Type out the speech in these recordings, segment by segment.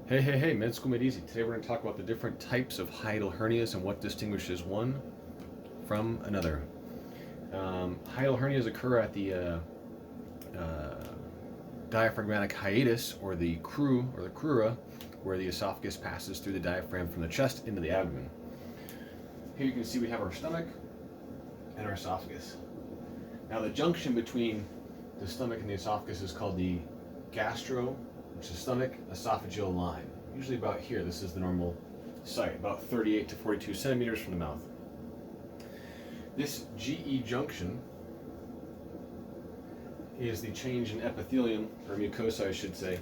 Hey, Med School Made Easy. Today we're going to talk about the different types of hiatal hernias and what distinguishes one from another. Hiatal hernias occur at the diaphragmatic hiatus, or the crura, where the esophagus passes through the diaphragm from the chest into the abdomen. Here you can see we have our stomach and our esophagus. Now the junction between the stomach and the esophagus is called the which is stomach esophageal line. Usually about here. This is the normal site, about 38 to 42 centimeters from the mouth. This GE junction is the change in epithelium, or mucosa I should say,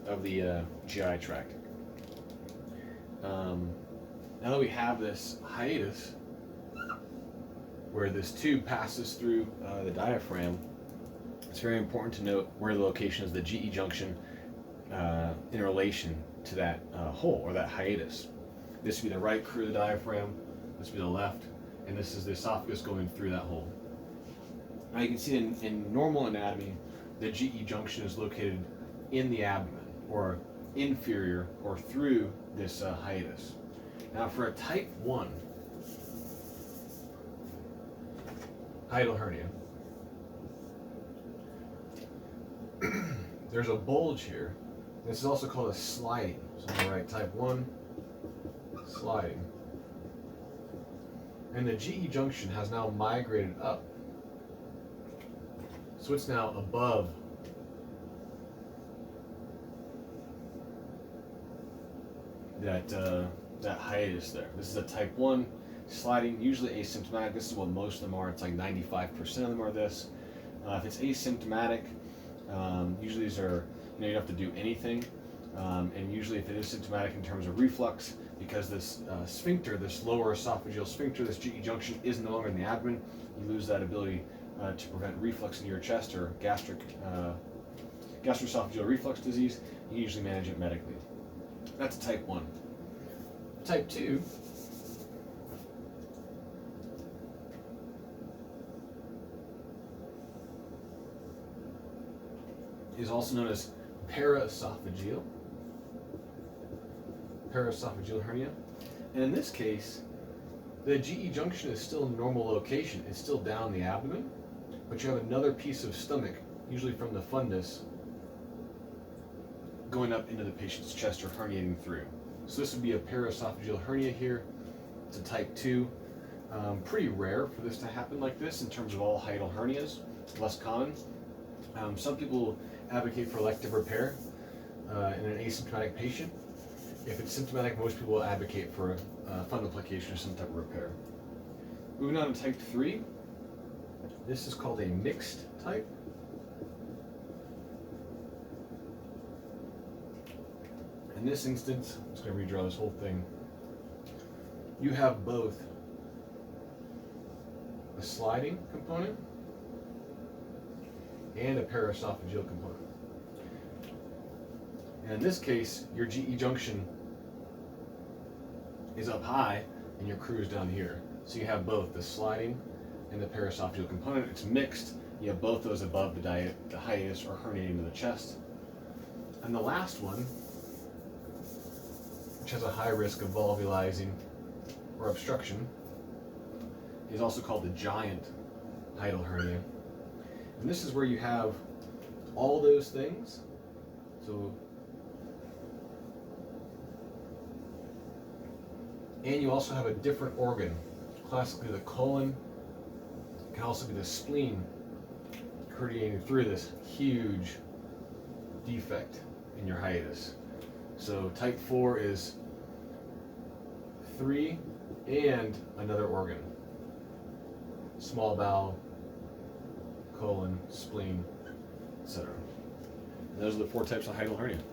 of the GI tract. Now that we have this hiatus, where this tube passes through the diaphragm, it's very important to note where the location is the GE junction in relation to that hole, or that hiatus. This would be the right crura of the diaphragm, this would be the left, and this is the esophagus going through that hole. Now you can see in normal anatomy, the GE junction is located in the abdomen, or inferior, or through this hiatus. Now for a type 1 hiatal hernia, there's a bulge here. This is also called a sliding. So on the right, type 1, sliding. And the GE junction has now migrated up. So it's now above that hiatus there. This is a type 1 sliding, usually asymptomatic. This is what most of them are. It's like 95% of them are this. If it's asymptomatic, usually these are, you don't have to do anything. And usually if it is symptomatic in terms of reflux, because this sphincter, this lower esophageal sphincter, this GE junction is no longer in the abdomen, you lose that ability to prevent reflux in your chest, or gastroesophageal reflux disease. You usually manage it medically. That's a type 1. Type 2 is also known as paraesophageal hernia. And in this case, the GE junction is still in normal location. It's still down the abdomen, but you have another piece of stomach, usually from the fundus, going up into the patient's chest or herniating through. So this would be a paraesophageal hernia here. It's a type 2. Pretty rare for this to happen like this in terms of all hiatal hernias. Less common. Some people advocate for elective repair in an asymptomatic patient. If it's symptomatic, most people will advocate for a fundoplication or some type of repair. Moving on to type 3. This is called a mixed type. In this instance, I'm just going to redraw this whole thing. You have both a sliding component and a paraesophageal component. And in this case, your GE junction is up high and your crura is down here. So you have both the sliding and the paraesophageal component. It's mixed. You have both those above the hiatus, or herniating into the chest. And the last one, which has a high risk of volvulizing or obstruction, is also called the giant hiatal hernia. And this is where you have all those things. And you also have a different organ. Classically, the colon, can also be the spleen, herniating through this huge defect in your hiatus. So type 4 is 3 and another organ. Small bowel, colon, spleen, etc. And those are the 4 types of hiatal hernia.